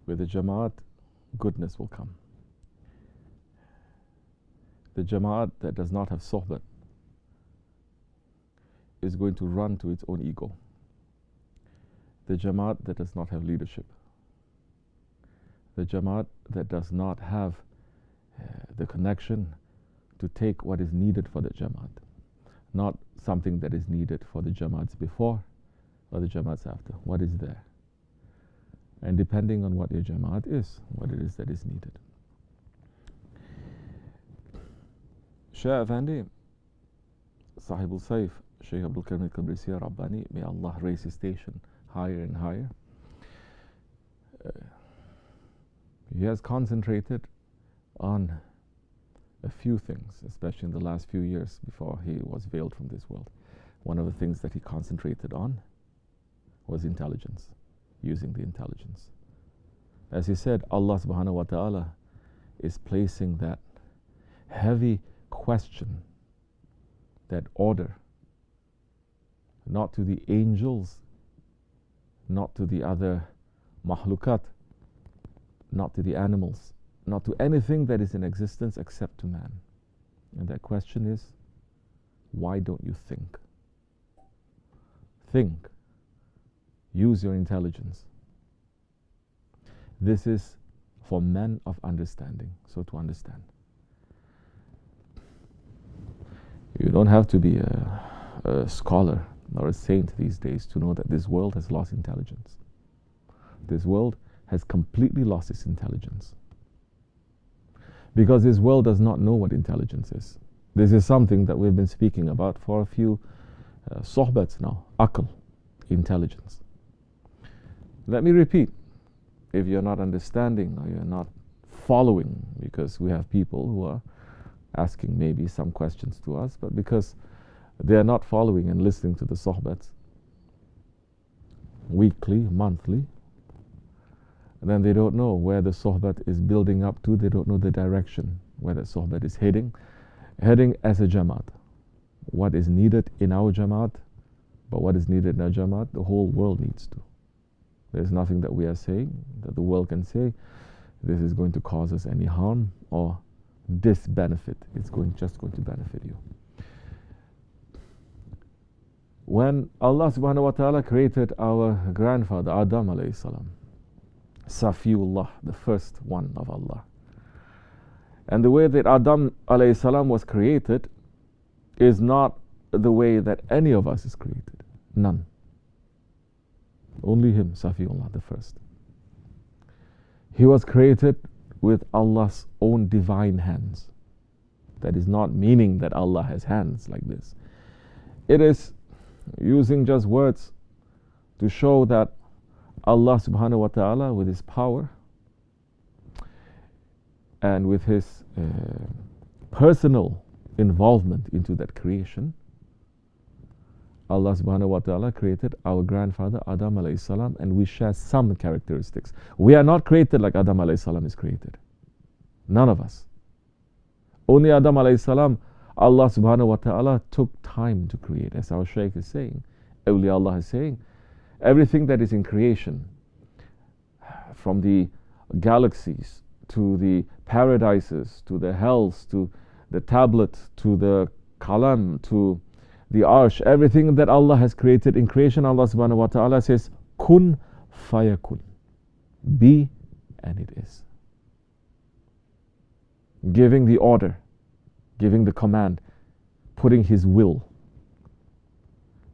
With the Jamaat, goodness will come. The Jamaat that does not have sohbat is going to run to its own ego. The Jamaat that does not have leadership, the Jamaat that does not have the connection to take what is needed for the Jamaat, not something that is needed for the Jamaats before or the Jamaats after. What is there? And depending on what your Jamaat is, what it is that is needed. Shaykh Effendi, Sahibul Saif, Shaykh Abdul Karim al-Qabrisi Rabbani, may Allah raise his station higher and higher. He has concentrated on a few things, especially in the last few years before he was veiled from this world. One of the things that he concentrated on was intelligence, using the intelligence. As he said, Allah subhanahu wa ta'ala is placing that heavy question, that order, not to the angels, not to the other mahlukat, not to the animals, not to anything that is in existence except to man. And that question is, why don't you think? Think. Use your intelligence. This is for men of understanding, so to understand. You don't have to be a scholar or a saint these days to know that this world has lost intelligence. This world has completely lost its intelligence. Because this world does not know what intelligence is. This is something that we've been speaking about for a few sohbats now. Aql, intelligence. Let me repeat, if you're not understanding or you're not following, because we have people who are asking maybe some questions to us, but because they are not following and listening to the sohbats weekly, monthly, and then they don't know where the sohbat is building up to, they don't know the direction where the sohbat is heading as a Jamaat. What is needed in our Jamaat, but what is needed in our Jamaat, the whole world needs to. There's nothing that we are saying, that the world can say, this is going to cause us any harm or disbenefit. It's just going to benefit you. When Allah subhanahu wa ta'ala created our grandfather Adam alayhi salam, Safiullah, the first one of Allah, and the way that Adam alayhi salam was created is not the way that any of us is created. None. Only him, Safiullah, the first. He was created with Allah's own divine hands. That is not meaning that Allah has hands like this. It is using just words to show that Allah subhanahu wa ta'ala, with his power and with his personal involvement into that creation, Allah subhanahu wa ta'ala created our grandfather Adam alayhi salam, and we share some characteristics. We are not created like Adam alayhi salam is created. None of us. Only Adam alayhi salam, Allah subhanahu wa ta'ala took time to create. As our Shaykh is saying, Awliya Allah is saying, everything that is in creation, from the galaxies to the paradises, to the hells, to the tablet, to the kalam, to the arsh, everything that Allah has created in creation, Allah subhanahu wa ta'ala says, kun fayakun. Be, and it is. Giving the order, giving the command, putting his will.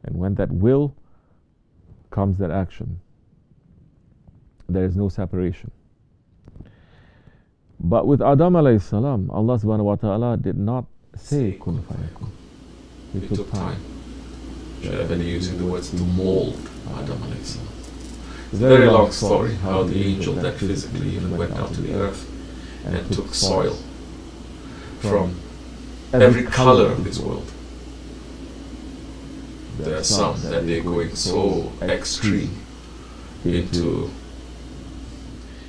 And when that will comes that action, there is no separation. But with Adam alayhi salam, Allah subhanahu wa ta'ala did not say kun fayakun. It took time. Even using the words to mold Adam alayhi salam. It's a very long story how the angel that physically even went down to the earth and took soil from every color of this world. There are some that they're going so extreme into,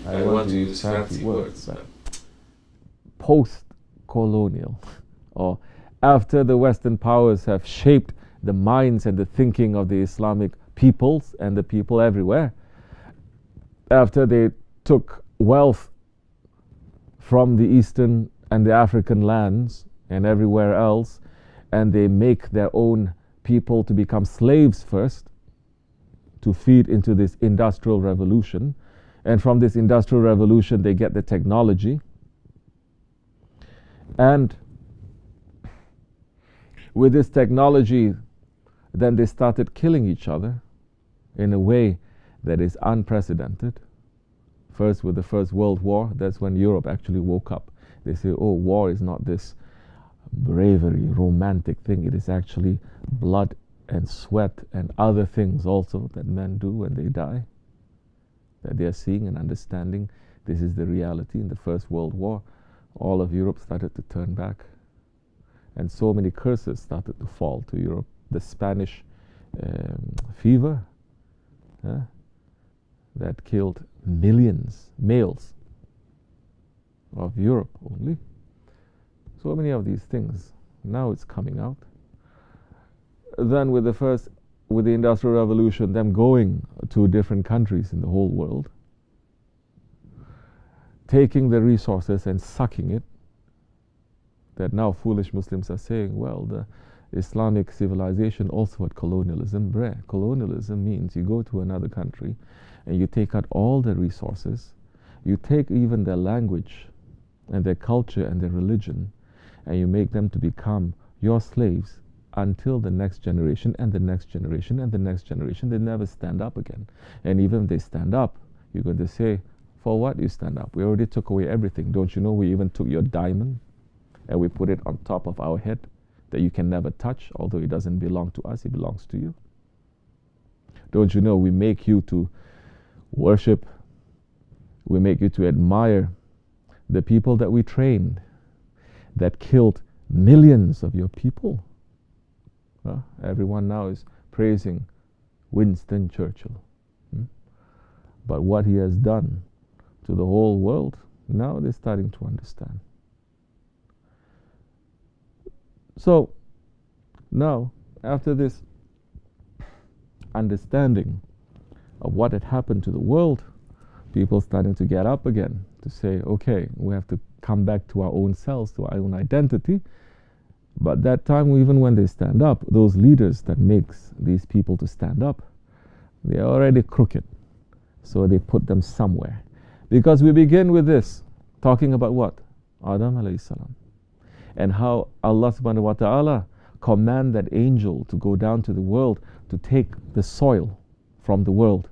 I want to use fancy words, but post-colonial, or after the Western powers have shaped the minds and the thinking of the Islamic peoples and the people everywhere, after they took wealth from the Eastern and the African lands and everywhere else, and they make their own people to become slaves first, to feed into this industrial revolution. And from this industrial revolution, they get the technology. And with this technology, then they started killing each other in a way that is unprecedented. First, with the First World War, that's when Europe actually woke up. They say, oh, war is not this bravery, romantic thing. It is actually blood and sweat and other things also that men do when they die, that they are seeing and understanding. This is the reality. In the First World War, all of Europe started to turn back. And so many curses started to fall to Europe. The Spanish fever that killed millions, males of Europe only. So many of these things. Now it's coming out. Then with the Industrial Revolution, them going to different countries in the whole world, taking the resources and sucking it, that now foolish Muslims are saying, well, the Islamic civilization also had colonialism. Colonialism means you go to another country and you take out all the resources, you take even their language and their culture and their religion, and you make them to become your slaves until the next generation and the next generation and the next generation. They never stand up again. And even if they stand up, you're going to say, for what you stand up? We already took away everything. Don't you know we even took your diamond and we put it on top of our head that you can never touch, although it doesn't belong to us, it belongs to you? Don't you know we make you to worship, we make you to admire the people that we trained, that killed millions of your people? Everyone now is praising Winston Churchill. But what he has done to the whole world, now they're starting to understand. So, now, after this understanding of what had happened to the world, people starting to get up again to say, okay, we have to come back to our own selves, to our own identity. But that time, even when they stand up, those leaders that makes these people to stand up, they are already crooked. So they put them somewhere. Because we begin with this, talking about what? Adam alayhi salam. And how Allah subhanahu wa ta'ala command that angel to go down to the world to take the soil from the world.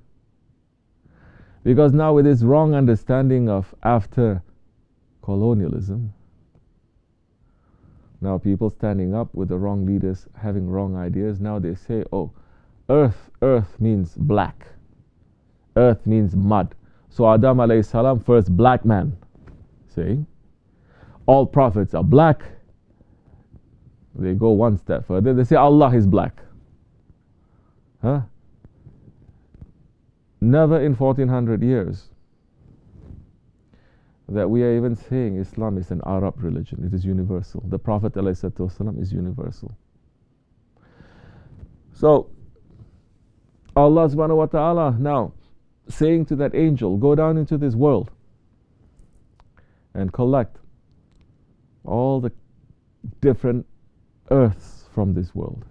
Because now with this wrong understanding of after colonialism, now people standing up with the wrong leaders, having wrong ideas, now they say, oh, earth means black. Earth means mud. So Adam alayhi salam, first black man, saying, all prophets are black. They go one step further. They say Allah is black. Never in 1400 years that we are even saying Islam is an Arab religion. It is universal. The Prophet ﷺ is universal. So Allah subhanahu wa ta'ala now saying to that angel, go down into this world and collect all the different earths from this world.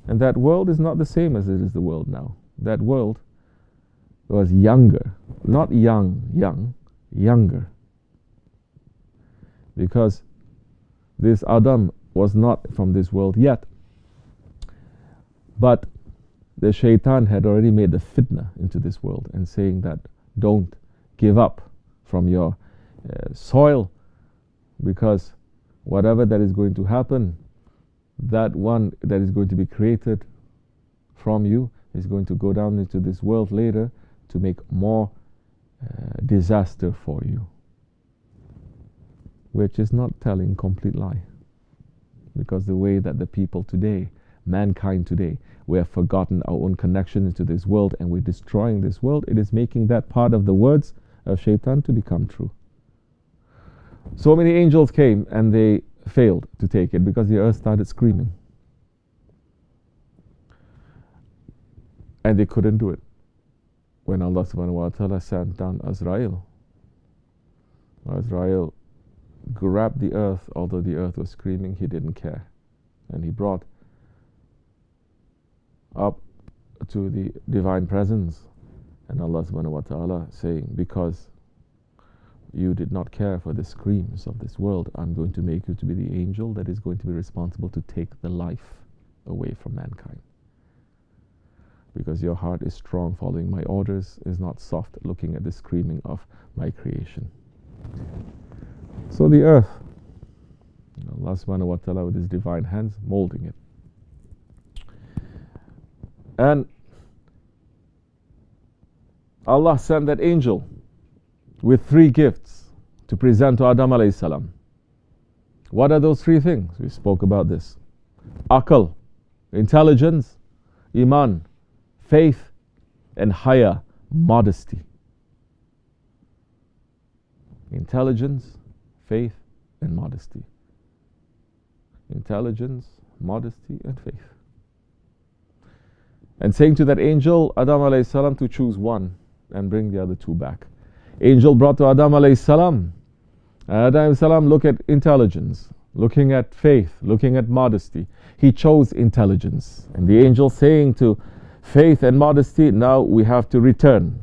And that world is not the same as it is the world now. That world was younger, not younger. Because this Adam was not from this world yet. But the shaitan had already made the fitna into this world and saying that don't give up from your soil, because whatever that is going to happen, that one that is going to be created from you is going to go down into this world later to make more disaster for you. Which is not telling complete lie. Because the way that the people today, mankind today, we have forgotten our own connection into this world and we're destroying this world, it is making that part of the words of shaitan to become true. So many angels came and they failed to take it because the earth started screaming. And they couldn't do it. when Allah subhanahu wa ta'ala sent down Azrael. Azrael grabbed the earth, although the earth was screaming, he didn't care. And he brought up to the divine presence. And Allah subhanahu wa ta'ala saying, because you did not care for the screams of this world, I'm going to make you to be the angel that is going to be responsible to take the life away from mankind. Because your heart is strong following my orders, is not soft looking at the screaming of my creation. So the earth, Allah subhanahu wa ta'ala with his divine hands molding it. And Allah sent that angel with 3 gifts to present to Adam alayhi salam. What are those 3 things? We spoke about this. Aql, intelligence, iman, faith, and haya, modesty. Intelligence, faith, and modesty. Intelligence, modesty, and faith. And saying to that angel, Adam alayhi salam, to choose one and bring the other 2 back. Angel brought to Adam alayhi salam. Adam alayhi salam look at intelligence, looking at faith, looking at modesty. He chose intelligence. And the angel saying to faith and modesty, now we have to return.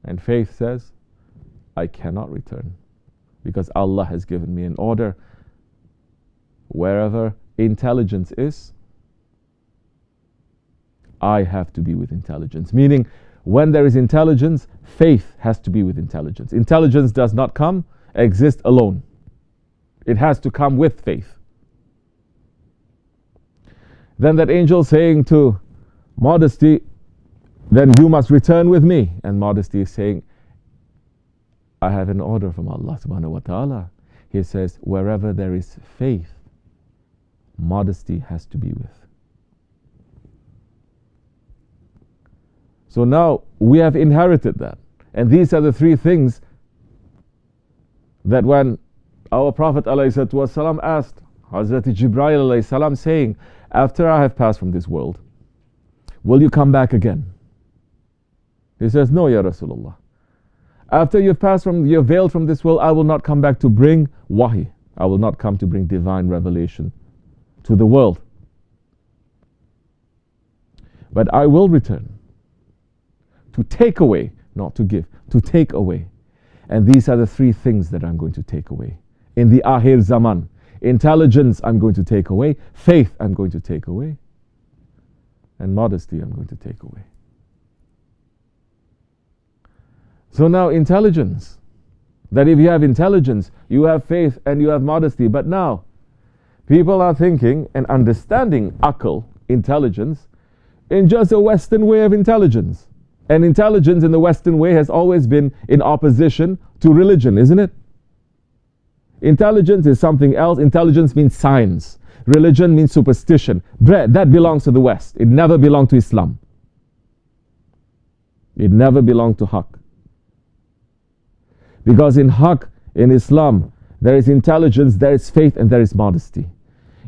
And faith says, I cannot return, because Allah has given me an order. Wherever intelligence is, I have to be with intelligence. Meaning, when there is intelligence, faith has to be with intelligence. Intelligence does not exist alone. It has to come with faith. Then that angel saying to modesty, then you must return with me. And modesty is saying, I have an order from Allah subhanahu wa ta'ala. He says, wherever there is faith, modesty has to be with. So now we have inherited that. And these are the 3 things that when our Prophet ﷺ asked Hazrat Jibreel ﷺ saying, after I have passed from this world, will you come back again? He says, no, Ya Rasulullah. After you've veiled from this world, I will not come back to bring wahi. I will not come to bring divine revelation to the world. But I will return to take away, not to give, to take away. And these are the 3 things that I'm going to take away. In the Akhir Zaman, intelligence I'm going to take away, faith I'm going to take away, and modesty I'm going to take away. So now intelligence, that if you have intelligence, you have faith and you have modesty. But now, people are thinking and understanding aql, intelligence, in just a Western way of intelligence. And intelligence in the Western way has always been in opposition to religion, isn't it? Intelligence is something else. Intelligence means science. Religion means superstition. That belongs to the West. It never belonged to Islam. It never belonged to Haqq. Because in Haqq, in Islam, there is intelligence, there is faith, and there is modesty.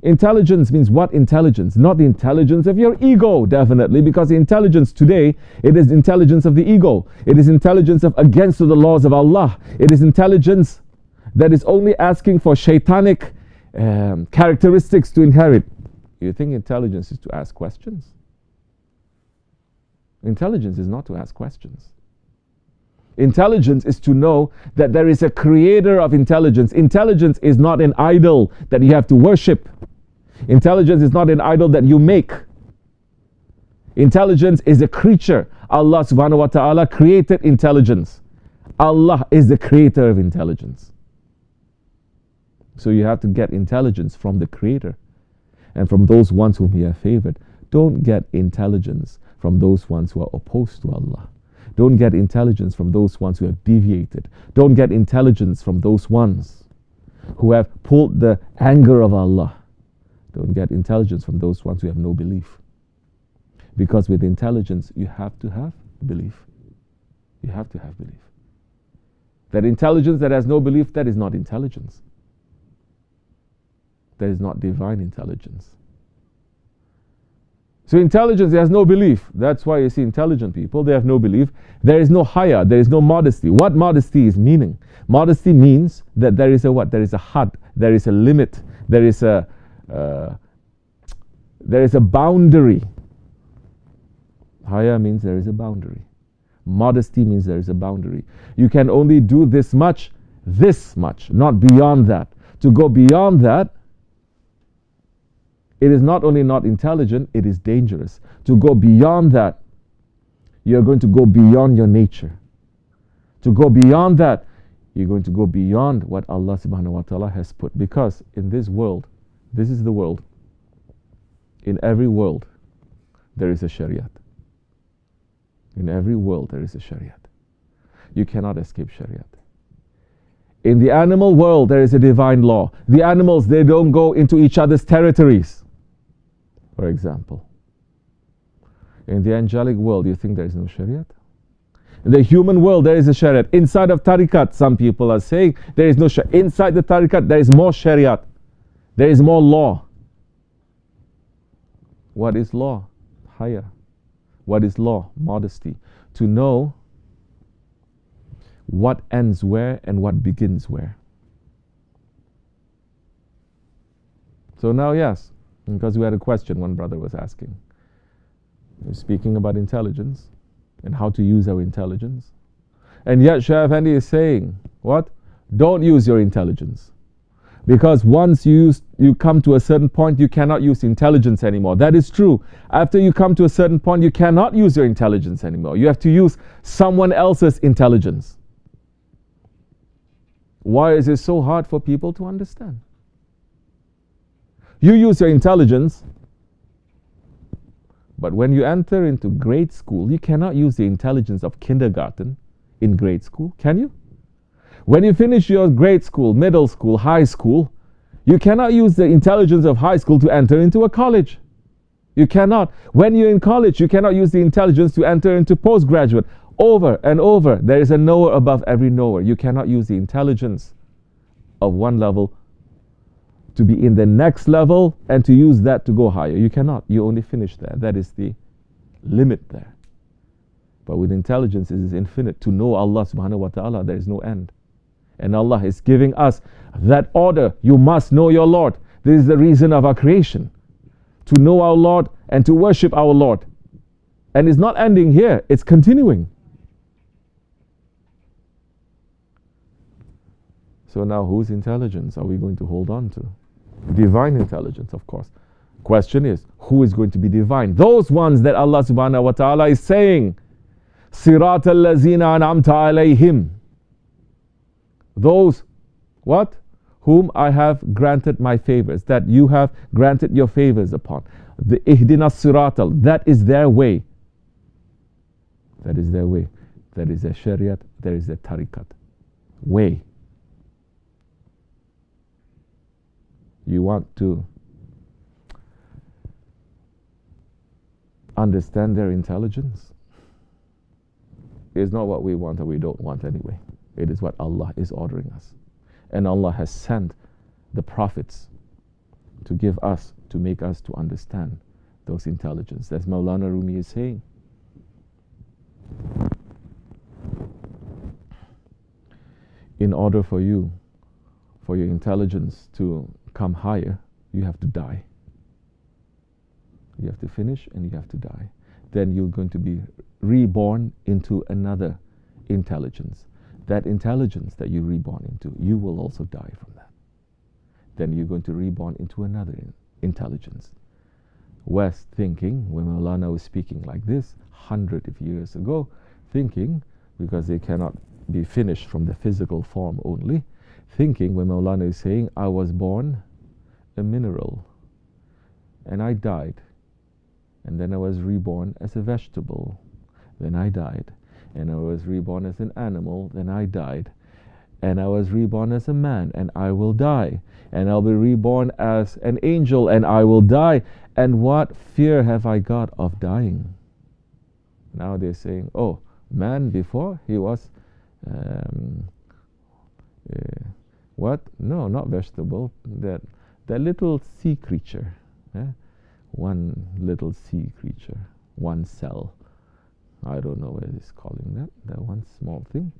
Intelligence means what intelligence? Not the intelligence of your ego, definitely, because intelligence today, it is intelligence of the ego. It is intelligence of against the laws of Allah. It is intelligence that is only asking for shaitanic characteristics to inherit. You think intelligence is to ask questions? Intelligence is not to ask questions. Intelligence is to know that there is a creator of intelligence. Intelligence is not an idol that you have to worship. Intelligence is not an idol that you make. Intelligence is a creature. Allah subhanahu wa ta'ala created intelligence. Allah is the creator of intelligence. So you have to get intelligence from the creator and from those ones whom he has favored. Don't get intelligence from those ones who are opposed to Allah. Don't get intelligence from those ones who have deviated. Don't get intelligence from those ones who have pulled the anger of Allah. Don't get intelligence from those ones who have no belief. Because with intelligence, you have to have belief. You have to have belief. That intelligence that has no belief, that is not intelligence. That is not divine intelligence. So intelligence has no belief. That's why you see intelligent people, they have no belief. There is no haya, there is no modesty. What modesty is meaning? Modesty means that there is a what? There is a had, there is a limit, there is a boundary. Haya means there is a boundary. Modesty means there is a boundary. You can only do this much, not beyond that. To go beyond that, it is not only not intelligent, it is dangerous. To go beyond that, you're going to go beyond your nature. To go beyond that, you're going to go beyond what Allah subhanahu wa ta'ala has put. Because in this world, this is the world. In every world, there is a shariat. In every world, there is a shariat. You cannot escape shariat. In the animal world, there is a divine law. The animals, they don't go into each other's territories. For example, in the angelic world, you think there is no shariat? In the human world, there is a shariat. Inside of tariqat, some people are saying there is no shariat. Inside the tariqat, there is more shariat. There is more law. What is law? Haya. What is law? Modesty. To know what ends where and what begins where. So now, yes, because we had a question one brother was asking. We're speaking about intelligence and how to use our intelligence. And yet Shaykh Effendi is saying, what? Don't use your intelligence. Because once you come to a certain point, you cannot use intelligence anymore. That is true. After you come to a certain point, you cannot use your intelligence anymore. You have to use someone else's intelligence. Why is it so hard for people to understand? You use your intelligence, but when you enter into grade school, you cannot use the intelligence of kindergarten in grade school, can you? When you finish your grade school, middle school, high school, you cannot use the intelligence of high school to enter into a college. You cannot. When you're in college, you cannot use the intelligence to enter into postgraduate. Over and over, there is a knower above every knower. You cannot use the intelligence of one level to be in the next level and to use that to go higher. You cannot. You only finish there. That is the limit there. But with intelligence, it is infinite. To know Allah subhanahu wa ta'ala, there is no end. And Allah is giving us that order. You must know your Lord. This is the reason of our creation. To know our Lord and to worship our Lord. And it's not ending here. It's continuing. So now whose intelligence are we going to hold on to? Divine intelligence, of course. Question is, who is going to be divine? Those ones that Allah subhanahu wa ta'ala is saying, Sirat al-lazina an'amta alayhim. Those, what? Whom I have granted my favors, that you have granted your favors upon. The ihdina siratal, that is their way. That is their way. That is their shariat, that is their tariqat. Way. You want to understand their intelligence? It's not what we want or we don't want anyway. It is what Allah is ordering us. And Allah has sent the prophets to give us, to make us to understand those intelligence. As Maulana Rumi is saying, in order for you, for your intelligence to come higher, you have to die. You have to finish and you have to die. Then you're going to be reborn into another intelligence. That intelligence that you're reborn into, you will also die from that. Then you're going to reborn into another intelligence. West thinking, when Maulana was speaking like this, hundreds of years ago, thinking, because they cannot be finished from the physical form only, thinking when Maulana is saying, I was born a mineral and I died, and then I was reborn as a vegetable, then I died, and I was reborn as an animal, then I died, and I was reborn as a man, and I will die, and I'll be reborn as an angel, and I will die, and what fear have I got of dying? Now they're saying, oh, man before he was what? No, not vegetable. That little sea creature. one little sea creature, one cell. I don't know what he's calling that one small thing.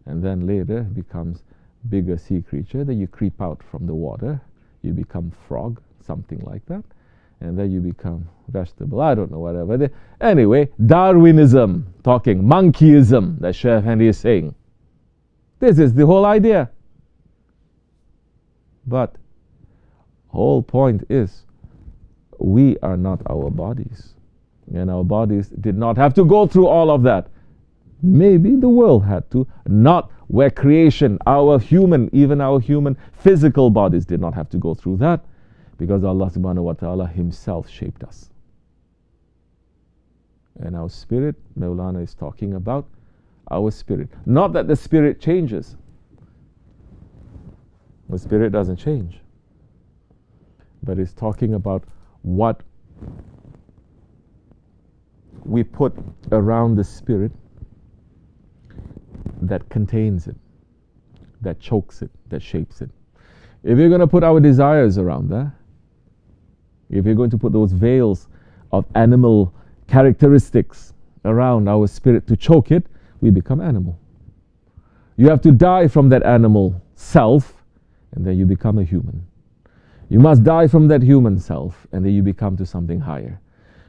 And then later it becomes bigger sea creature. Then you creep out from the water. You become frog, something like that. And then you become vegetable. I don't know, whatever. Anyway, Darwinism, talking monkeyism, that Shaykh Effendi is saying. This is the whole idea. But whole point is, we are not our bodies. And our bodies did not have to go through all of that. Maybe the world had to, not where creation, even our human physical bodies did not have to go through that, because Allah subhanahu wa ta'ala himself shaped us. And our spirit, Mawlana is talking about our spirit. Not that the spirit changes. The spirit doesn't change. But it's talking about what we put around the spirit that contains it, that chokes it, that shapes it. If you're going to put our desires around that, if you're going to put those veils of animal characteristics around our spirit to choke it, we become animal. You have to die from that animal self, and then you become a human. You must die from that human self, and then you become to something higher.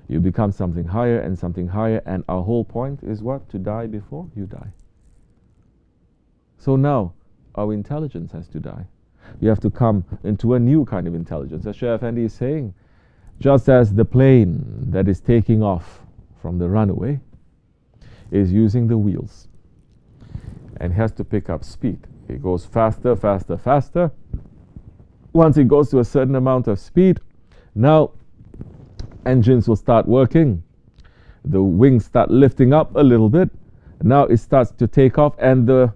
You become something higher and something higher, and our whole point is what? To die before you die. So now, our intelligence has to die. You have to come into a new kind of intelligence. As Shaykh Effendi is saying, just as the plane that is taking off from the runway is using the wheels and has to pick up speed. It goes faster, faster, faster. Once it goes to a certain amount of speed, now engines will start working. The wings start lifting up a little bit. Now it starts to take off, and the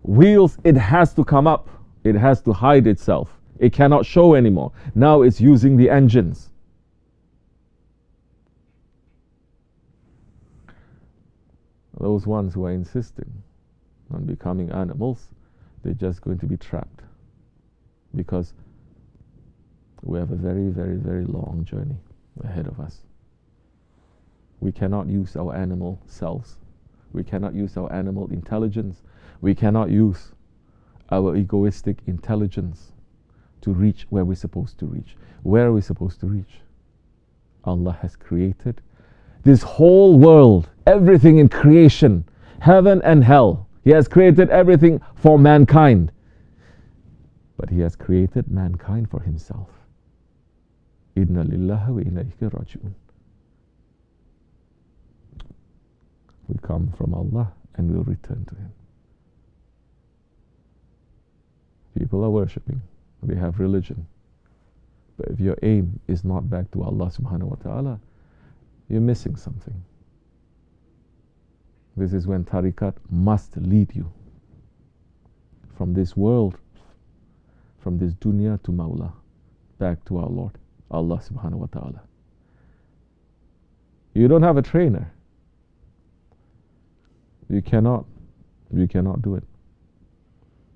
wheels, it has to come up. It has to hide itself. It cannot show anymore. Now it's using the engines. Those ones who are insisting on becoming animals, they're just going to be trapped, because we have a very, very, very long journey ahead of us. We cannot use our animal selves. We cannot use our animal intelligence. We cannot use our egoistic intelligence to reach where we're supposed to reach. Where are we supposed to reach? Allah has created this whole world, everything in creation, heaven and hell. He has created everything for mankind. But He has created mankind for Himself. Inna lillahi wa inna ilayhi raji'un. We come from Allah and we'll return to Him. People are worshipping. They have religion. But if your aim is not back to Allah subhanahu wa ta'ala, you're missing something. This is when tariqat must lead you from this world, from this dunya to Mawla, back to our Lord, Allah subhanahu wa ta'ala. You don't have a trainer. You cannot do it.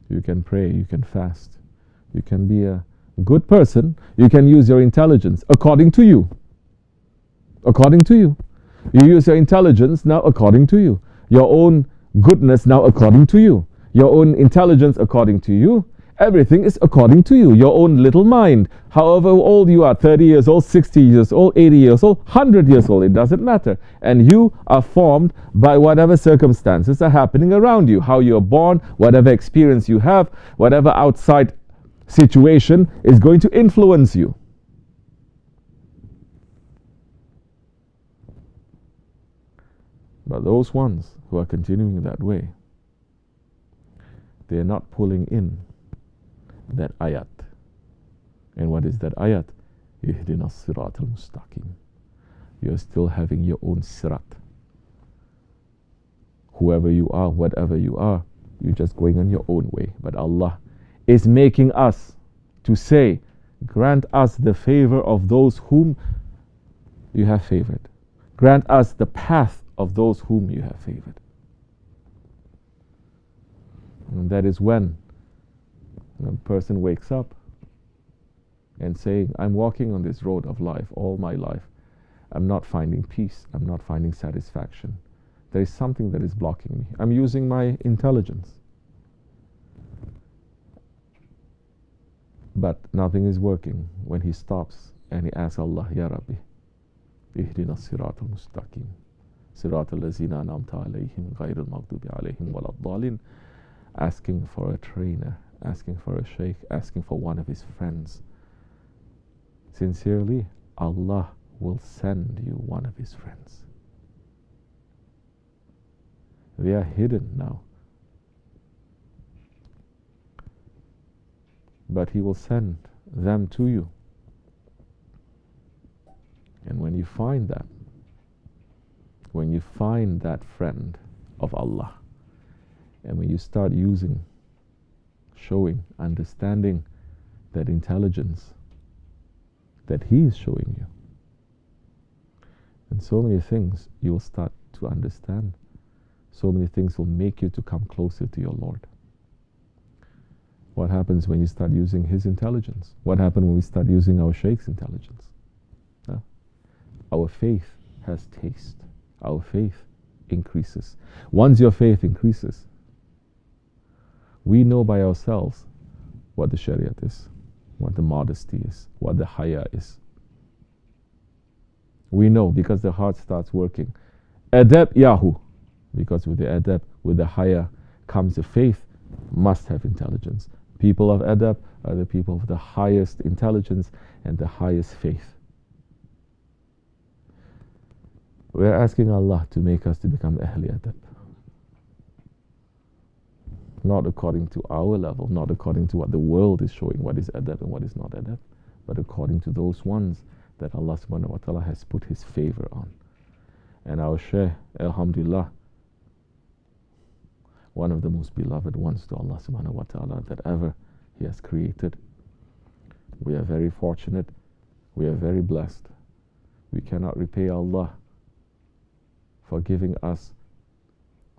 You can pray, you can fast, you can be a good person, you can use your intelligence according to you. According to you. You use your intelligence now according to you. Your own goodness now according to you. Your own intelligence according to you. Everything is according to you. Your own little mind. However old you are, 30 years old, 60 years old, 80 years old, 100 years old, it doesn't matter. And you are formed by whatever circumstances are happening around you. How you are born, whatever experience you have, whatever outside situation is going to influence you. But those ones who are continuing that way, they are not pulling in that ayat. And what is that ayat? Ihdina sirat al-mustaqim. You're still having your own sirat. Whoever you are, whatever you are, you're just going on your own way. But Allah is making us to say, grant us the favor of those whom you have favored. Grant us the path of those whom you have favored. And that is when a person wakes up and saying, I'm walking on this road of life all my life. I'm not finding peace. I'm not finding satisfaction. There is something that is blocking me. I'm using my intelligence, but nothing is working. When he stops and he asks Allah, Ya Rabbi, ihdina as-sirata al-mustaqim, sirata allazina an'amta alayhim, ghayr al-maghdubi alayhim walad-dallin, asking for a trainer, asking for a sheikh, asking for one of his friends. Sincerely, Allah will send you one of his friends. They are hidden now, but he will send them to you. And when you find that, when you find that friend of Allah, and when you start using, showing, understanding that intelligence that he is showing you, and so many things you will start to understand. So many things will make you to come closer to your Lord. What happens when you start using his intelligence? What happens when we start using our sheikh's intelligence? Our faith has taste. Our faith increases. Once your faith increases, we know by ourselves what the Shariat is, what the modesty is, what the haya is. We know because the heart starts working. Adab Yahu. Because with the adab, with the haya, comes the faith, must have intelligence. People of adab are the people of the highest intelligence and the highest faith. We are asking Allah to make us to become Ahli Adab. Not according to our level, not according to what the world is showing, what is adab and what is not adab, but according to those ones that Allah subhanahu wa ta'ala has put his favor on. And our Shaykh, alhamdulillah, one of the most beloved ones to Allah subhanahu wa ta'ala that ever he has created. We are very fortunate. We are very blessed. We cannot repay Allah for giving us,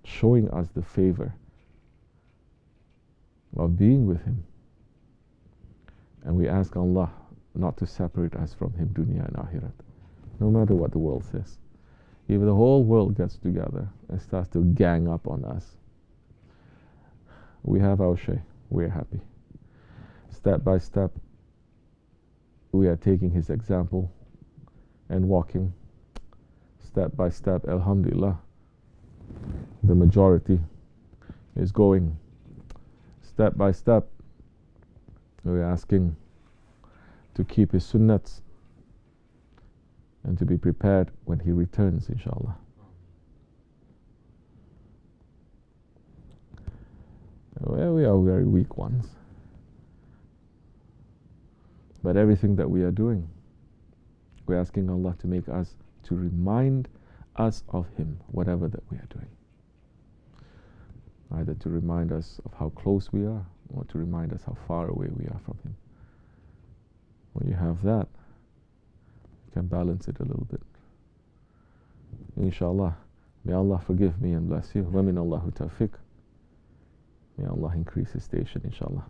showing us the favor of being with him. And we ask Allah not to separate us from him, dunya and akhirat, no matter what the world says. If the whole world gets together and starts to gang up on us, we have our Shaykh, we are happy. Step by step, we are taking his example and walking. Step by step, alhamdulillah, the majority is going. Step by step, we are asking to keep his sunnats and to be prepared when he returns, inshallah. Well, we are very weak ones. But everything that we are doing, we're asking Allah to make us, to remind us of him, whatever that we are doing. Either to remind us of how close we are, or to remind us how far away we are from him. When you have that, you can balance it a little bit. Inshallah, may Allah forgive me and bless you. Wa min Allahu tawfiq. May Allah increase his station, inshallah,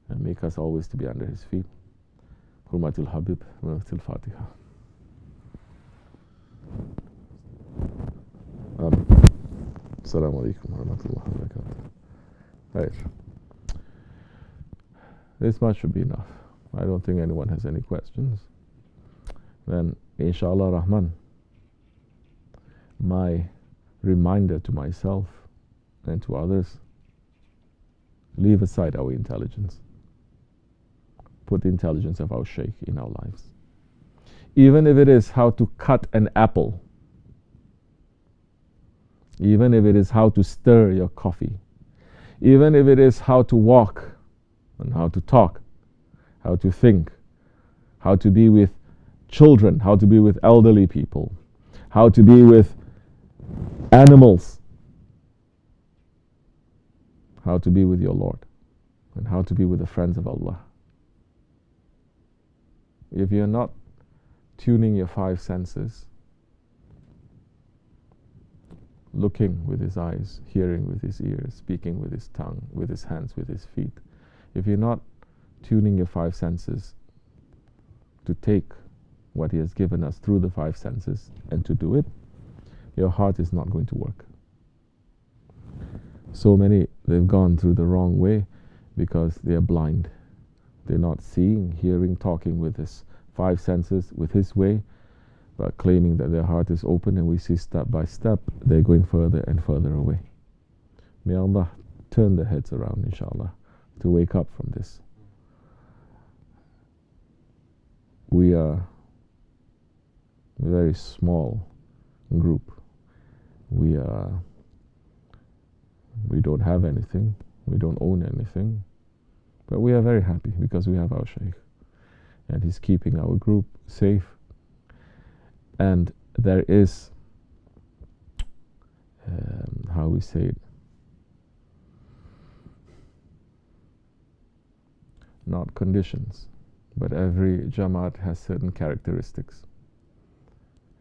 and make us always to be under his feet. Hurmatul Habib, Hurmatul Fatiha. Assalamu alaikum wa rahmatullahi wa barakatuh. Right. This much should be enough. I don't think anyone has any questions. Then, inshallah Rahman, my reminder to myself and to others, leave aside our intelligence. Put the intelligence of our Shaykh in our lives. Even if it is how to cut an apple, even if it is how to stir your coffee, even if it is how to walk and how to talk, how to think, how to be with children, how to be with elderly people, how to be with animals, how to be with your Lord, and how to be with the friends of Allah. If you're not tuning your five senses, looking with his eyes, hearing with his ears, speaking with his tongue, with his hands, with his feet, if you're not tuning your five senses to take what He has given us through the five senses and to do it, your heart is not going to work. So many, they've gone through the wrong way because they are blind. They're not seeing, hearing, talking with His five senses, with His way, but claiming that their heart is open, and we see step by step they're going further and further away. May Allah turn their heads around, inshallah, to wake up from this. We are a very small group. We don't have anything. We don't own anything. But we are very happy because we have our Shaykh. And he's keeping our group safe. And there is, how we say it, not conditions, but every Jamaat has certain characteristics.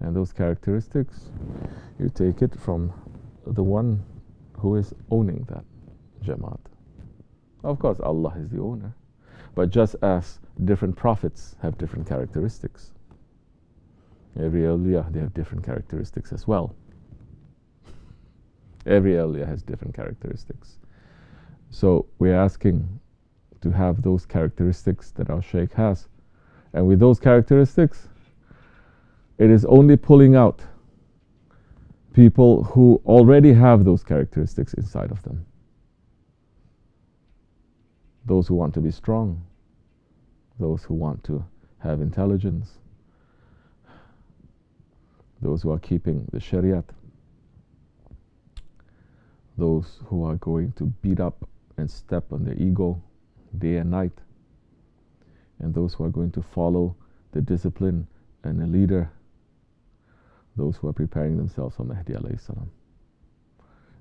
And those characteristics, you take it from the one who is owning that Jamaat. Of course, Allah is the owner. But just as different prophets have different characteristics, every awliya, they have different characteristics as well. Every awliya has different characteristics. So we're asking to have those characteristics that our Shaykh has. And with those characteristics, it is only pulling out people who already have those characteristics inside of them. Those who want to be strong, those who want to have intelligence, those who are keeping the Shariat, those who are going to beat up and step on their ego day and night, and those who are going to follow the discipline and the leader, those who are preparing themselves for Mahdi alayhi salam.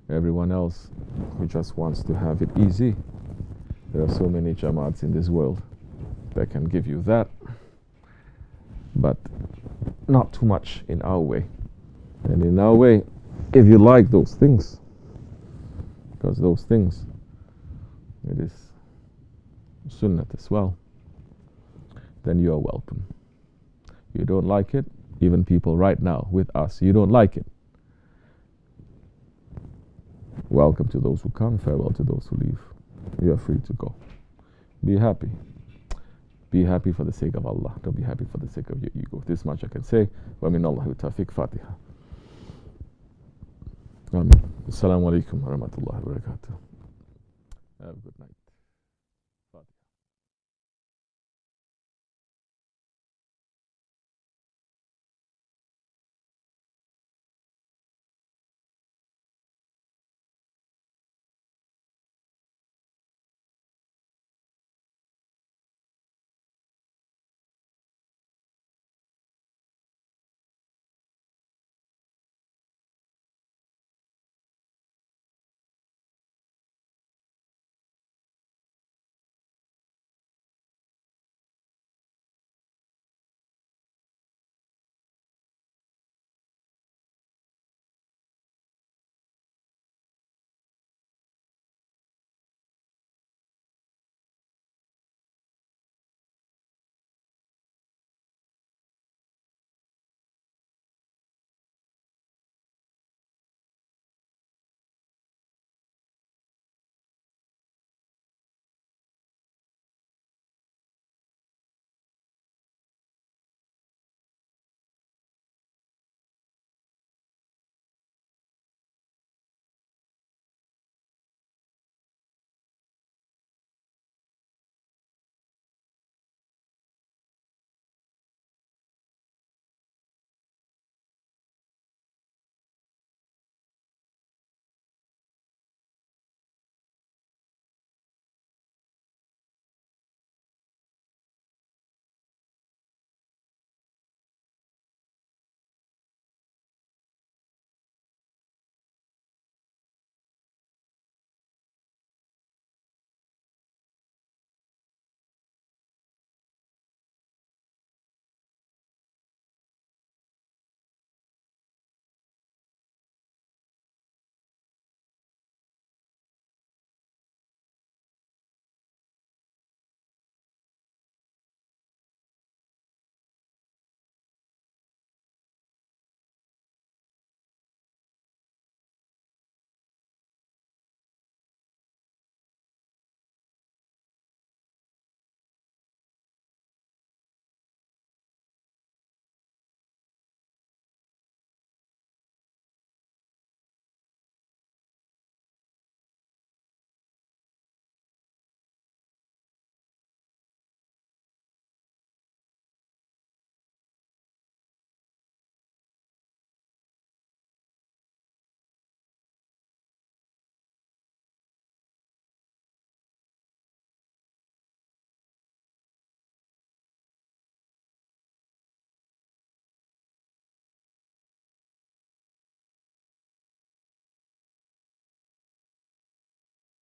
Everyone else who just wants to have it easy, there are so many Jamaats in this world that can give you that, but not too much in our way. And in our way, if you like those things, because those things, it is Sunnat as well, then you are welcome. You don't like it, even people right now with us, you don't like it. Welcome to those who come, farewell to those who leave. You are free to go. Be happy. Be happy for the sake of Allah. Don't be happy for the sake of your ego. This much I can say. Wa min Allahi tawfiq. Fatiha. Amen. Assalamu alaikum wa rahmatullahi wa barakatuh. Have a good night.